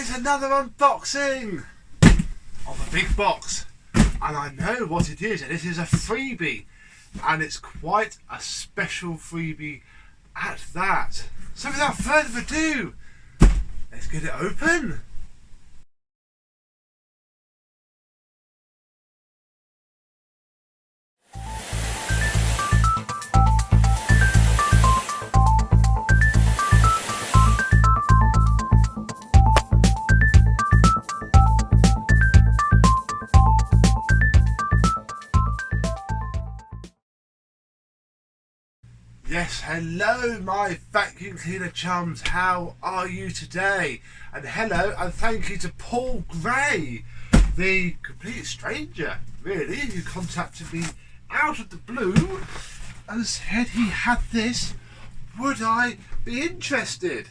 is another unboxing of a big box, and I know what it is, and it is a freebie, and it's quite a special freebie at that. So without further ado, let's get it open. Yes, hello my vacuum cleaner chums, how are you today? And hello and thank you to Paul Gray, the complete stranger really, who contacted me out of the blue and said he had this, would I be interested?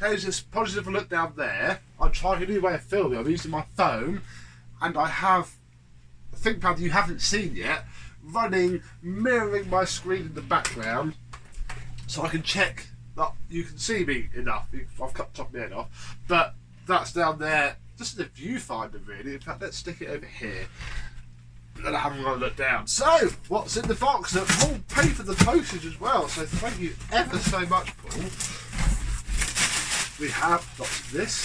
Okay, just positive look down there. I'm trying a new way of filming, I'm using my phone, and I have a ThinkPad you haven't seen yet, running, mirroring my screen in the background, so I can check that you can see me enough. I've cut the top of my head off, but that's down there, just in the viewfinder really. In fact, let's stick it over here, and I haven't got to look down. So, what's in the box? That Paul paid for the postage as well, so thank you ever so much, Paul. We have lots of this,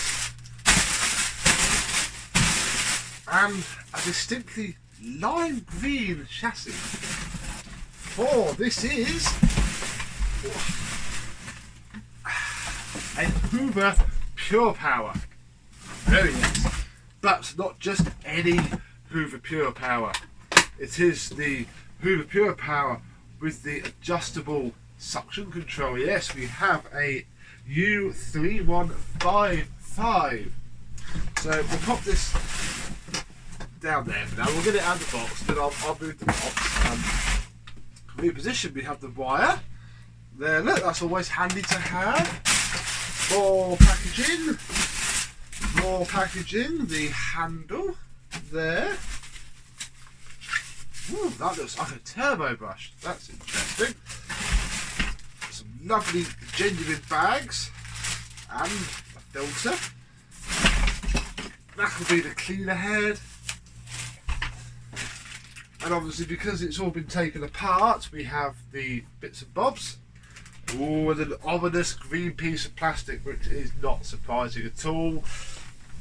and a distinctly lime green chassis. For this is a Hoover Purepower. Very nice. But not just any Hoover Purepower. It is the Hoover Purepower with the adjustable suction control. Yes, we have a U3155. So we'll pop this down there for now. We'll get it out of the box, then I'll move the box. Reposition, we have the wire. There, look, that's always handy to have. More packaging, the handle there. Ooh, that looks like a turbo brush, that's interesting. Some lovely genuine bags and a filter. That will be the cleaner head. And obviously, because it's all been taken apart, we have the bits and bobs. Oh, and an ominous green piece of plastic, which is not surprising at all.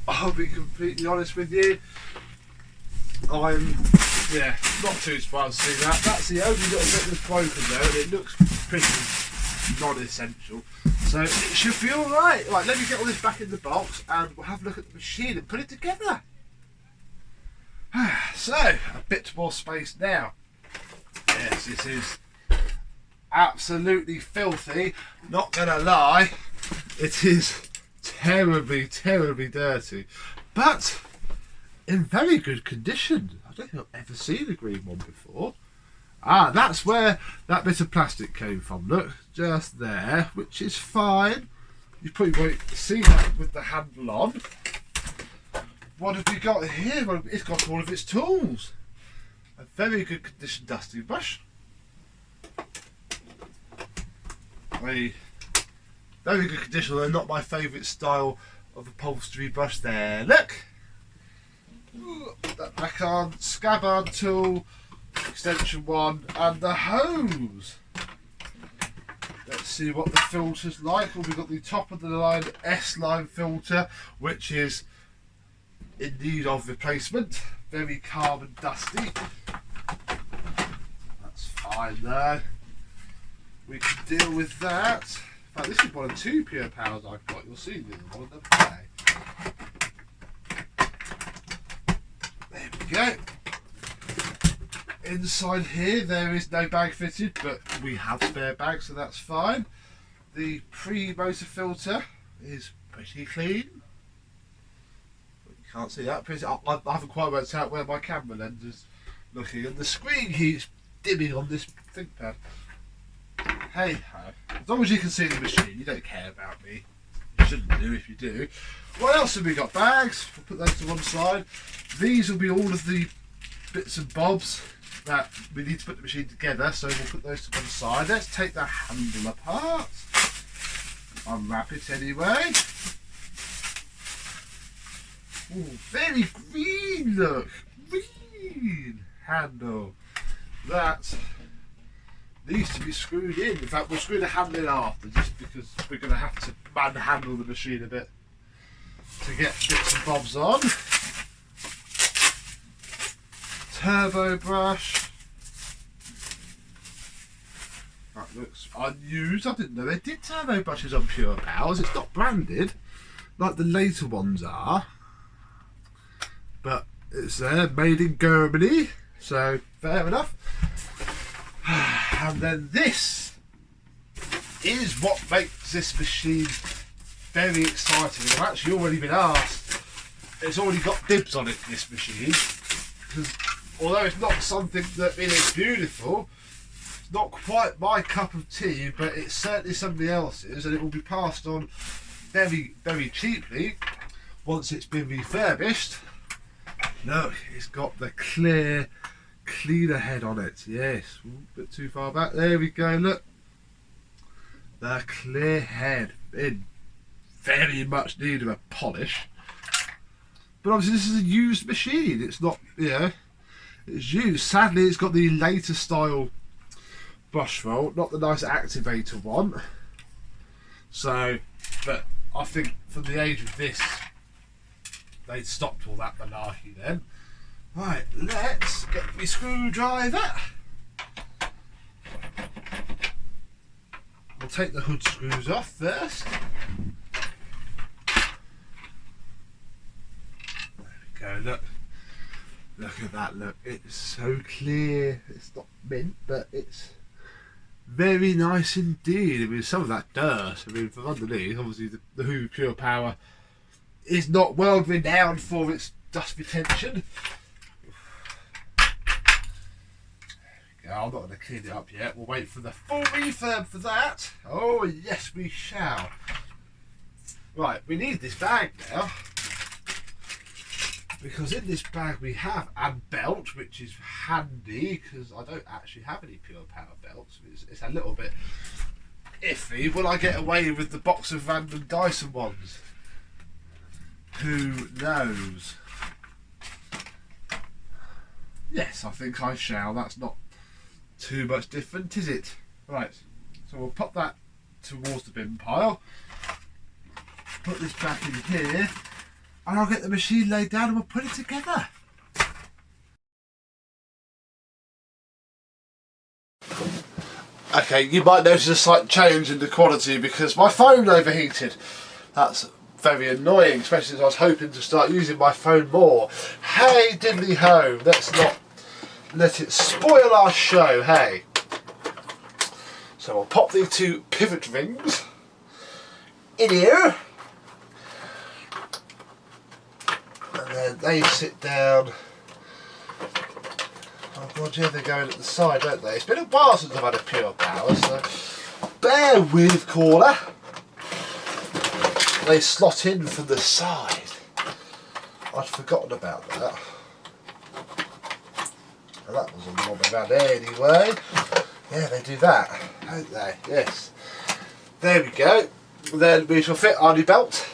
I'll be completely honest with you. I'm, not too surprised to see that. That's the only little bit that's broken there, and it looks pretty non-essential. So it should be alright. Right, let me get all this back in the box, and we'll have a look at the machine and put it together. So, a bit more space now. Yes, this is absolutely filthy, not gonna lie. It is terribly, terribly dirty, but in very good condition. I don't think I've ever seen a green one before. Ah, that's where that bit of plastic came from, look, just there, which is fine. You probably won't see that with the handle on. What have we got here? Well, it's got all of its tools. A very good condition dusting brush. A very good condition, though not my favourite style of upholstery brush there. Look! Put that back on. Scabbard tool, extension one, and the hose. Let's see what the filter's like. Well, we've got the top of the line S-line filter, which is in need of replacement. Very carbon dusty. That's fine there. We can deal with that. In fact, this is one of two Purepowers I've got. You'll see the other one of them today. There we go. Inside here there is no bag fitted, but we have spare bags, so that's fine. The pre-motor filter is pretty clean. Can't see that. I haven't quite worked out where my camera lens is looking, and the screen keeps dimming on this ThinkPad. Hey ho. As long as you can see the machine, you don't care about me. You shouldn't do if you do. What else have we got? Bags. We'll put those to one side. These will be all of the bits and bobs that we need to put the machine together, so we'll put those to one side. Let's take the handle apart. Unwrap it anyway. Ooh, very green, look. Green handle. That needs to be screwed in. In fact, we'll screw the handle in after, just because we're going to have to manhandle the machine a bit to get bits and bobs on. Turbo brush. That looks unused. I didn't know they did turbo brushes on Pure Powers. It's not branded like the later ones are, but it's there, made in Germany, so fair enough. And then this is what makes this machine very exciting. I've actually already been asked, it's already got dibs on it, this machine, because although it's not something that is beautiful, it's not quite my cup of tea, but it's certainly somebody else's, and it will be passed on very, very cheaply once it's been refurbished. Look, it's got the clear cleaner head on it. Yes, a bit too far back. There we go, look. The clear head in very much need of a polish. But obviously this is a used machine. It's not, you know, it's used. Sadly, it's got the later style brush roll, not the nice activator one. So, but I think from the age of this, they stopped all that malarkey then. Right, let's get my screwdriver. We'll take the hood screws off first. There we go, look. Look at that, look. It's so clear. It's not mint, but it's very nice indeed. I mean, some of that dirt, I mean, from underneath, obviously the Hoover Purepower is not world renowned for its dust retention. I'm not going to clean it up yet. We'll wait for the full refurb for that. Oh yes, we shall. Right, we need this bag now, because in this bag we have a belt, which is handy because I don't actually have any Pure Power belts. It's a little bit iffy. Will I get away with the box of random Dyson ones? Who knows? Yes, I think I shall. That's not too much different, is it? Right, so we'll pop that towards the bin pile, put this back in here, and I'll get the machine laid down and we'll put it together. Okay, you might notice a slight change in the quality because my phone overheated. That's very annoying, especially as I was hoping to start using my phone more. Hey diddly ho, let's not let it spoil our show, hey. So I'll pop these two pivot rings in here, and then they sit down. Oh god, yeah, they're going at the side, don't they? It's been a while since I've had a Pure Power, so bear with, caller. They slot in from the side. I'd forgotten about that. Well, that wasn't bobbing around anyway. Yeah, they do that, don't they? Yes. There we go. Then we shall fit our new belt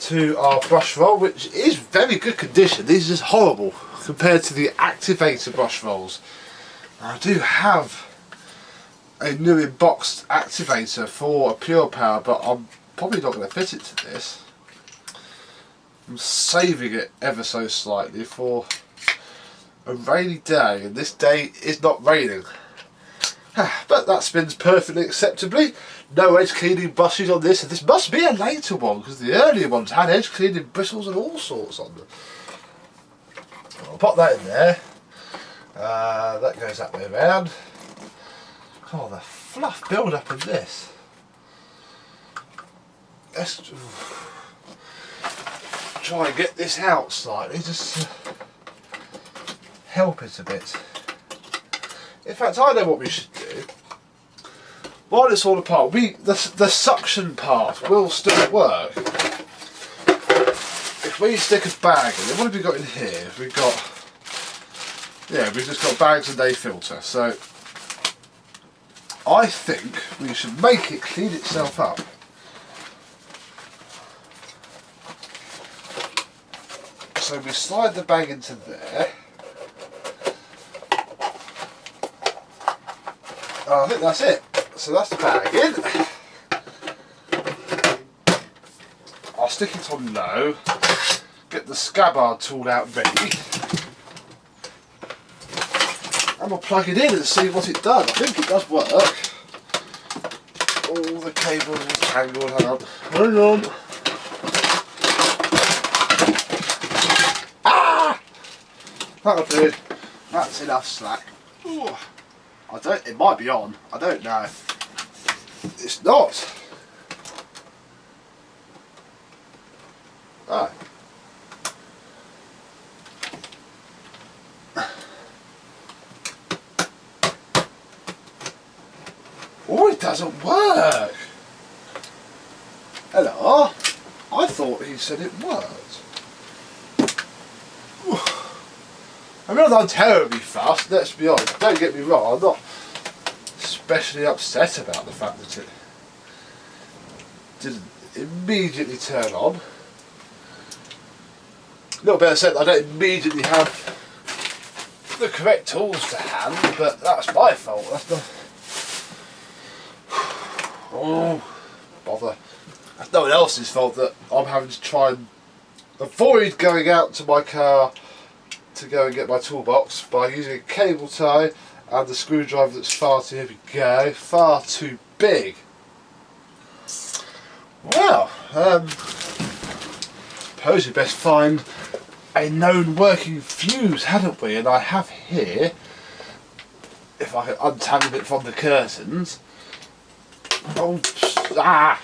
to our brush roll, which is very good condition. These are just horrible compared to the activator brush rolls. I do have a new unboxed activator for a Pure Power, but I'm probably not going to fit it to this. I'm saving it ever so slightly for a rainy day, and this day is not raining. But that spins perfectly acceptably. No edge cleaning brushes on this, and this must be a later one because the earlier ones had edge cleaning bristles and all sorts on them. I'll pop that in there. That goes that way around. Oh, the fluff build up in this. Let's try and get this out slightly, just to help it a bit. In fact, I know what we should do. While it's all apart, the suction part will still work. If we stick a bag in it, what have we got in here? We've just got bags and a filter. So I think we should make it clean itself up. So we slide the bag into there. I think that's it. So that's the bag in. I'll stick it on low, get the scabbard tool out ready, and we'll plug it in and see what it does. I think it does work. All the cables are tangled. Hang on. Hang on. Ah! That'll do. That's enough slack. Ooh. It might be on. I don't know. It's not. Oh. Oh, it doesn't work. Hello. I thought he said it worked. I mean, I'm terribly fast, let's be honest. Don't get me wrong, I'm not especially upset about the fact that it didn't immediately turn on. A little bit upset that I don't immediately have the correct tools to hand, but that's my fault. That's not... Oh, bother. That's no one else's fault that I'm having to try and avoid going out to my car to go and get my toolbox by using a cable tie and the screwdriver that's far too, here we go, far too big. Well, suppose we best find a known working fuse, hadn't we? And I have here, if I can untangle it from the curtains. Oh, ah!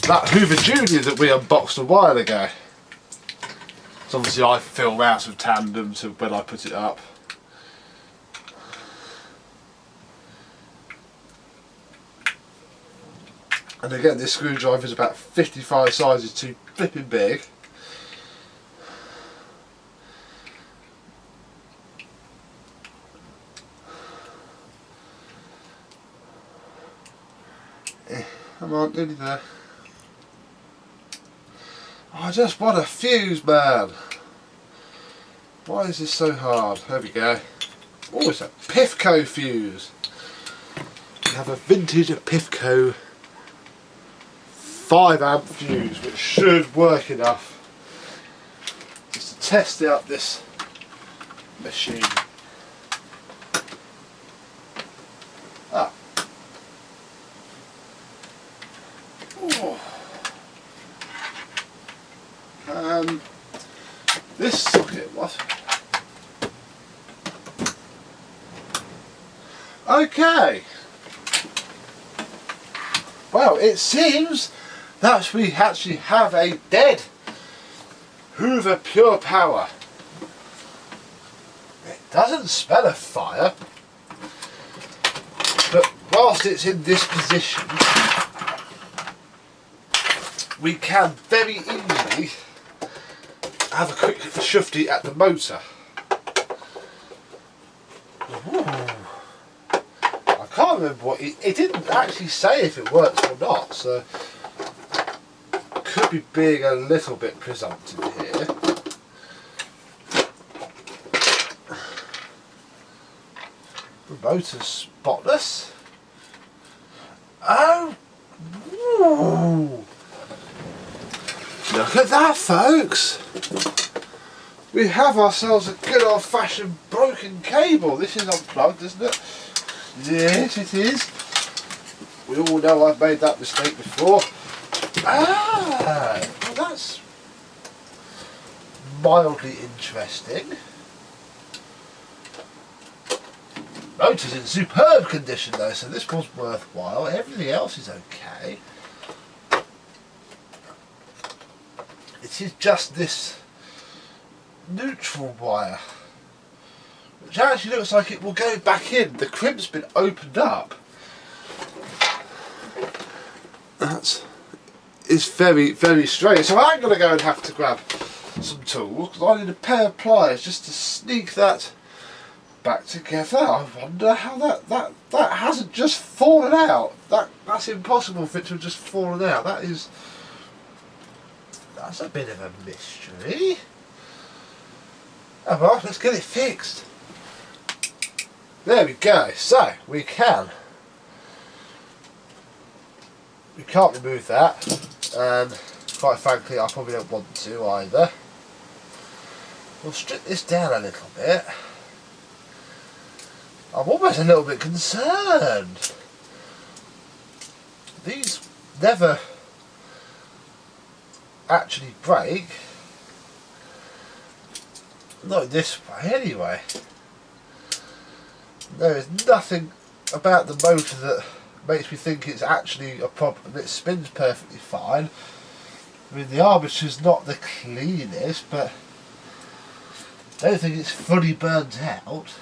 That Hoover Junior that we unboxed a while ago. So obviously I filled out of tandem to when I put it up. And again, this screwdriver is about 55 sizes too flipping big. Come on, nearly there. I just want a fuse, man. Why is this so hard? There we go. Oh, it's a Pifco fuse. We have a vintage Pifco 5 amp fuse, which should work enough just to test out this machine. Ah. Oh. This socket, what? Okay. Well, it seems that we actually have a dead Hoover Purepower. It doesn't smell of fire, but whilst it's in this position, we can very easily have a quick shufty at the motor. Ooh. I can't remember what it didn't actually say if it works or not, so could be being a little bit presumptive here. The motor's spotless. Oh, ooh. Look at that, folks. We have ourselves a good old-fashioned broken cable. This is unplugged, isn't it? Yes, it is. We all know I've made that mistake before. Ah, well, that's mildly interesting. Motor's in superb condition though, so this was worthwhile. Everything else is okay. It is just this neutral wire, which actually looks like it will go back in. The crimp's been opened up. That is very, very strange. So I'm going to go and have to grab some tools, because I need a pair of pliers just to sneak that back together. I wonder how that hasn't just fallen out. That's impossible for it to have just fallen out. That's a bit of a mystery. Oh well, let's get it fixed. There we go. So we can't remove that, and quite frankly I probably don't want to either. We'll strip this down a little bit. I'm almost a little bit concerned. These never actually break. Not in this way anyway. There is nothing about the motor that makes me think it's actually a problem. It spins perfectly fine. I mean, the armature's not the cleanest, but I don't think it's fully burnt out.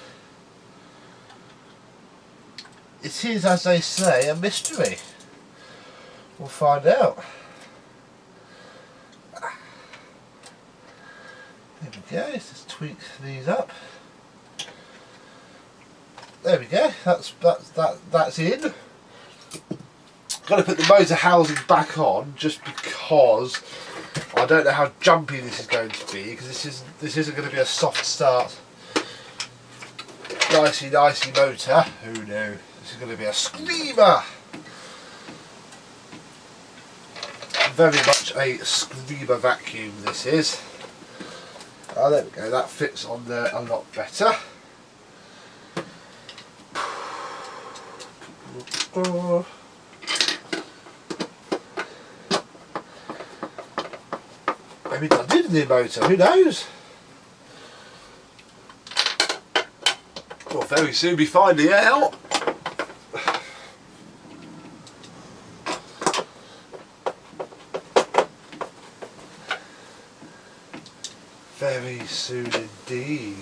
It is, as they say, a mystery. We'll find out. There we go, let's just tweak these up. There we go, that's in. Got to put the motor housing back on just because I don't know how jumpy this is going to be, because this isn't going to be a soft start. Nicey motor. Who knew? This is going to be a screamer. Very much a screamer vacuum this is. Oh, there we go, that fits on there a lot better. Maybe I did in the motor, who knows? We'll very soon be finding out. Very soon indeed.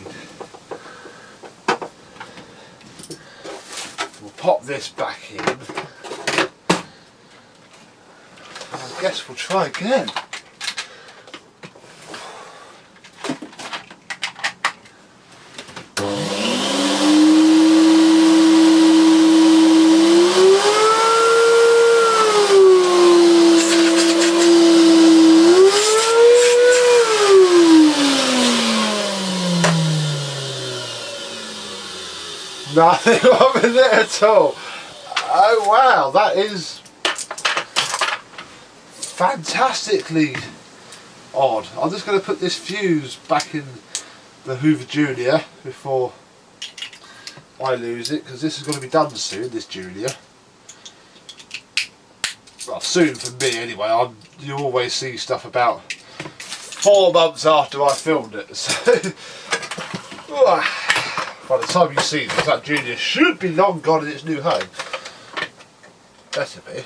We'll pop this back in. I guess we'll try again. Nothing wrong with it at all. Oh wow, that is fantastically odd. I'm just going to put this fuse back in the Hoover Junior before I lose it, because this is going to be done soon, this Junior. Well, soon for me anyway. You always see stuff about 4 months after I filmed it. So by the time you see this, that Junior should be long gone in its new home. Better be.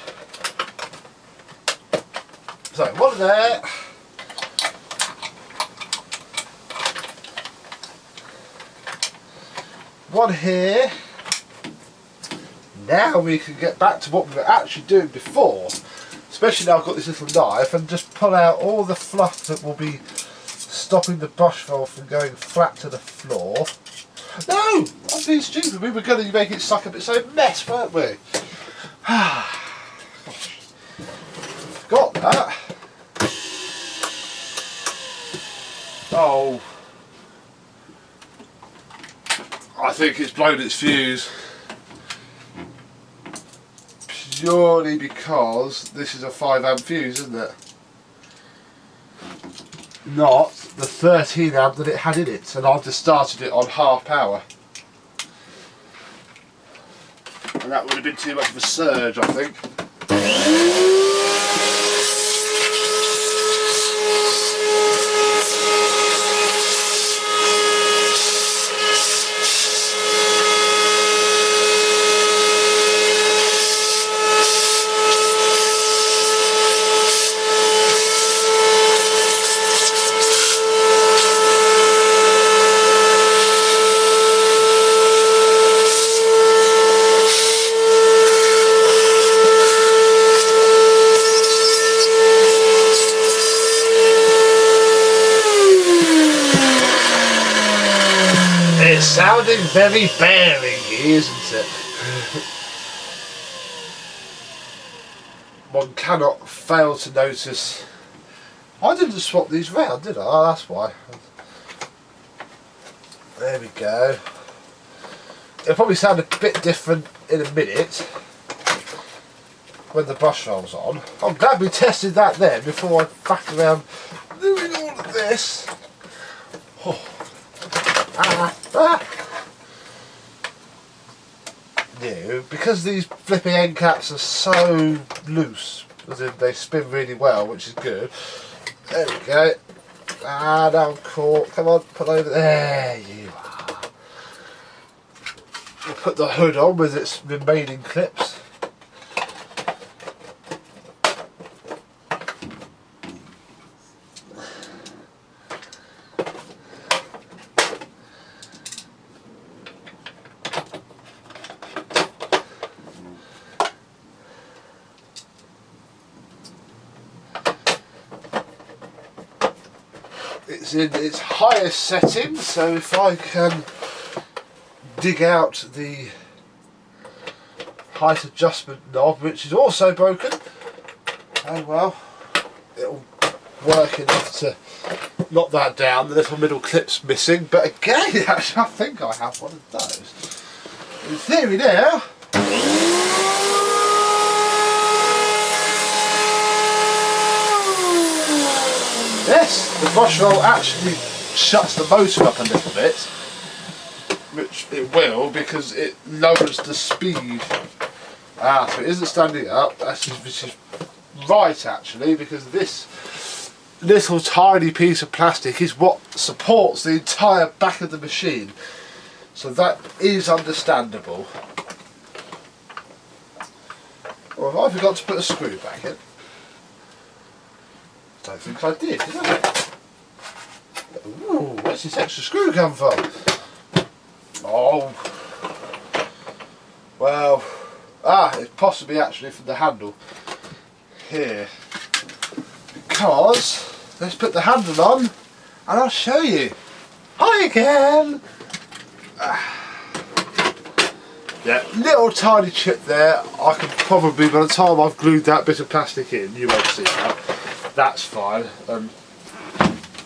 So, one there. One here. Now we can get back to what we were actually doing before. Especially now I've got this little knife, and just pull out all the fluff that will be stopping the brush roll from going flat to the floor. No! I'm being stupid. We were going to make it suck up its own mess, weren't we? Forgot that. Oh. I think it's blown its fuse. Purely because this is a 5 amp fuse, isn't it? Not the 13 amp that it had in it, and I've just started it on half power. And that would have been too much of a surge, I think. sounding very bearingy, isn't it? One cannot fail to notice. I didn't swap these round, did I? Oh, that's why. There we go. It'll probably sound a bit different in a minute when the brush rolls on. I'm glad we tested that then before I back around doing all of this. Oh. Yeah, because these flipping end caps are so loose, as in they spin really well, which is good. There we go. Ah, now I'm caught. Come on, put over there. You are. We'll put the hood on with its remaining clips. It's in its highest setting, so if I can dig out the height adjustment knob, which is also broken, oh well, it'll work enough to knock that down. The little middle clip's missing, but again, actually, I think I have one of those. In theory now, yes, the brush roll actually shuts the motor up a little bit, which it will because it lowers the speed. Ah, so it isn't standing up, which is right actually, because this little tiny piece of plastic is what supports the entire back of the machine. So that is understandable. Or have I forgot to put a screw back in? Don't think I did I? Ooh, where's this extra screw come from? Oh, well, it's possibly actually from the handle here. Because, let's put the handle on and I'll show you. Hi again! Yeah, little tiny chip there. I can probably, by the time I've glued that bit of plastic in, you won't see that. That's fine.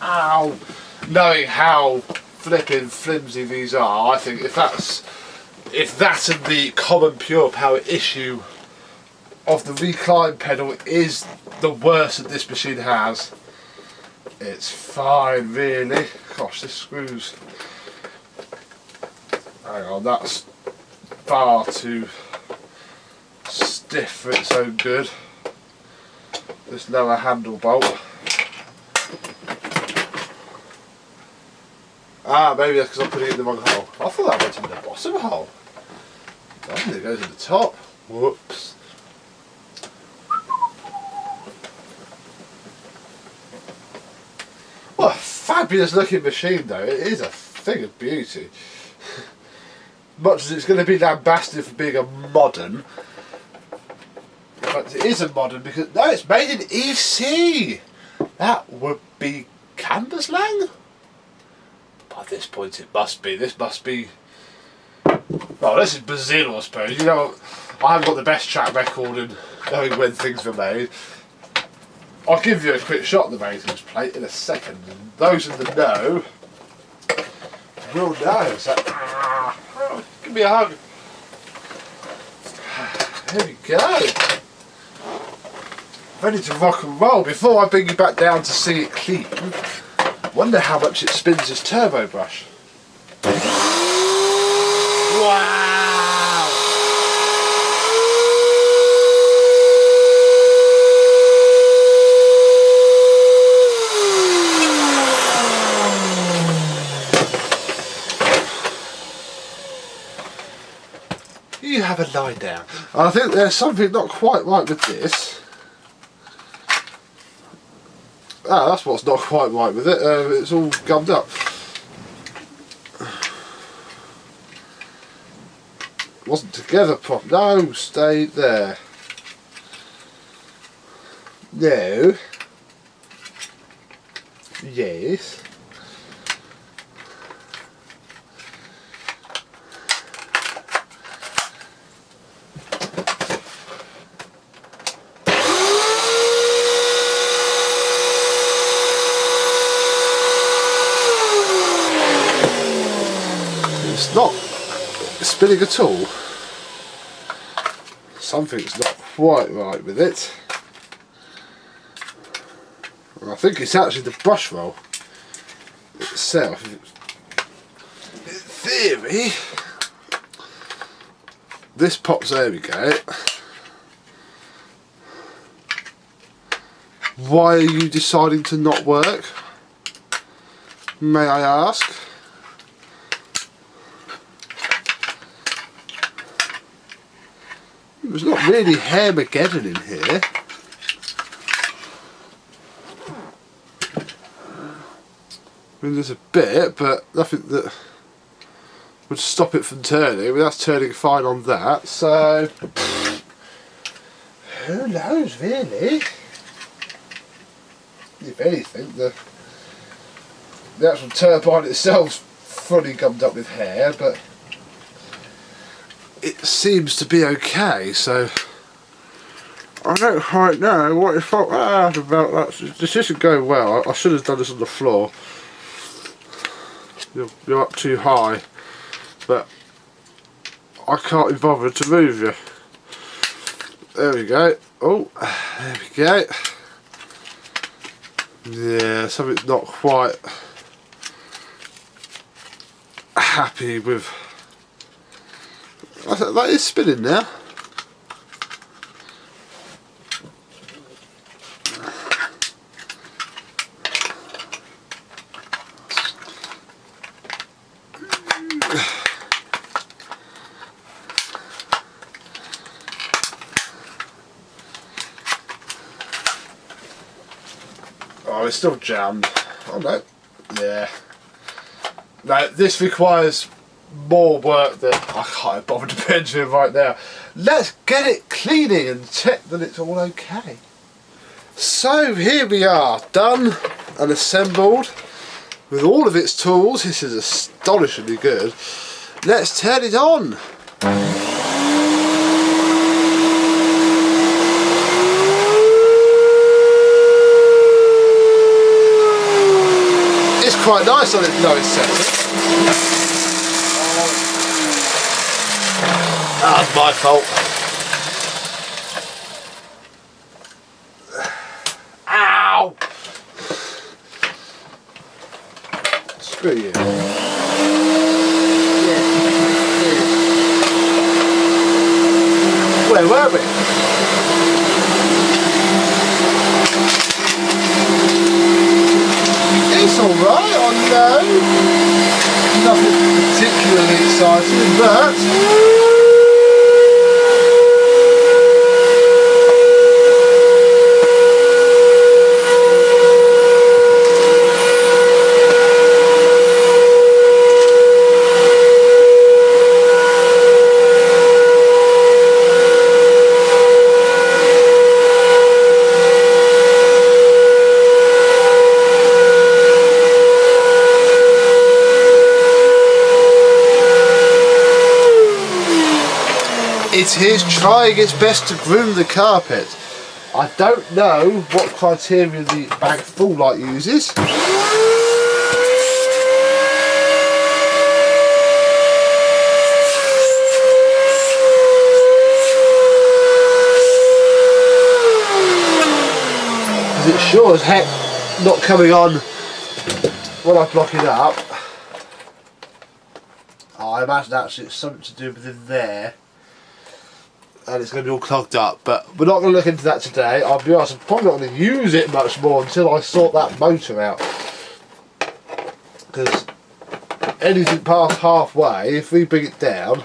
Ow! Knowing how flipping flimsy these are, I think if that and the common Purepower issue of the recline pedal is the worst that this machine has, it's fine really. Gosh, this screws. Hang on, that's far too stiff for its own good. This lower handle bolt. Ah, maybe that's because I put it in the wrong hole. I thought that went in the bottom hole. Then it goes in the top. Whoops. What a fabulous looking machine though. It is a thing of beauty. Much as it's going to be lambasted for being a modern, but it isn't modern because no, it's made in EC. That would be canvas lang. By this point, it must be. This must be. Well, this is Brazil, I suppose. You know, I haven't got the best track record in knowing when things were made. I'll give you a quick shot of the maintenance plate in a second. And those in the know will know. So, give me a hug. There we go. Ready to rock and roll. Before I bring you back down to see it clean, wonder how much it spins this turbo brush. Wow! You have a lie down. I think there's something not quite right with this. Ah, that's what's not quite right with it. It's all gummed up. Wasn't together properly. No, stay there. No. Yes. it's not spinning at all. Something's not quite right with it. And I think it's actually the brush roll itself. In theory, this pops, there we go. Why are you deciding to not work? May I ask? There's not really Hairmageddon in here. I mean, there's a bit, but nothing that would stop it from turning. I mean, that's turning fine on that, so who knows, really? If anything, the actual turbine itself's fully gummed up with hair, but it seems to be okay, so I don't quite know what you thought about that. This isn't going well. I should have done this on the floor. You're up too high, but I can't be bothered to move you. There we go. Oh, there we go. Yeah, something's not quite happy with. That is spinning now. Oh, it's still jammed. Oh no. Yeah. No, this requires more work than I can't bother to mention right now. Let's get it cleaning and check that it's all okay. So here we are, done and assembled with all of its tools. This is astonishingly good. Let's turn it on. It's quite nice on its lowest setting. That's my fault. Ow! Screw you. Where were we? It's alright, I know. Nothing particularly exciting, but it is trying its best to groom the carpet. I don't know what criteria the bag full light uses. It's sure as heck not coming on when I block it up. I imagine actually it's something to do with in there. And it's going to be all clogged up, but we're not going to look into that today. I'll be honest, I'm probably not going to use it much more until I sort that motor out. Because anything past halfway, if we bring it down,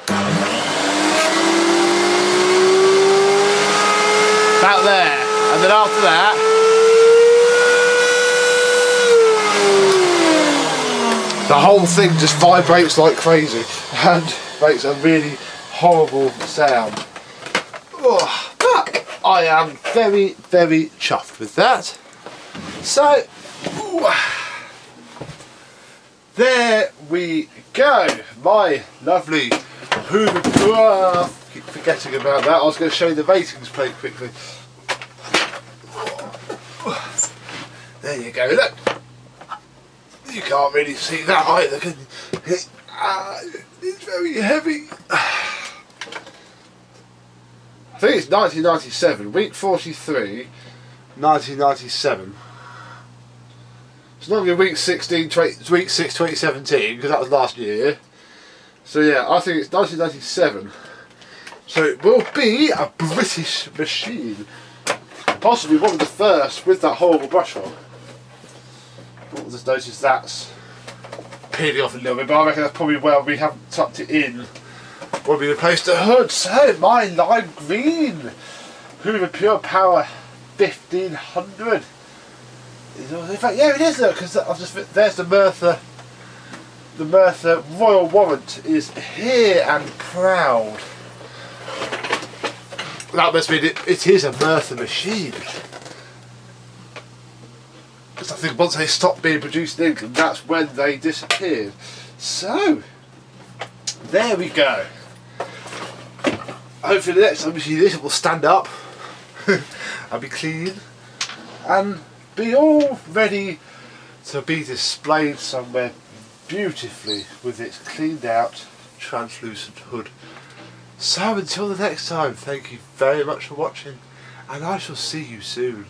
about there, and then after that, the whole thing just vibrates like crazy and makes a really horrible sound. Oh, but I am very, very chuffed with that. So, there we go. My lovely Hoover Purepower. Keep forgetting about that. I was going to show you the ratings plate quickly. There you go. Look. You can't really see that either, can you? It's very heavy. I think it's 1997, week 43, 1997. It's not going to be week 16, week 6, 2017, because that was last year. So yeah, I think it's 1997. So it will be a British machine. Possibly one of the first with that horrible brush on. I'll just notice that's peeling off a little bit, but I reckon that's probably where we haven't tucked it in when we replaced the hood. So my lime green Hoover Purepower 1500. In fact, yeah, it is, look, because I've just there's the Merthyr. The Merthyr Royal Warrant is here and proud. That must mean it is a Merthyr machine. Because I think once they stopped being produced in England, that's when they disappeared. So, there we go. Hopefully the next time we see this, it will stand up and be clean and be all ready to be displayed somewhere beautifully with its cleaned out translucent hood. So until the next time, thank you very much for watching, and I shall see you soon.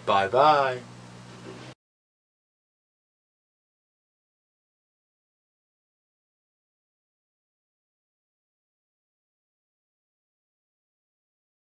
Bye bye.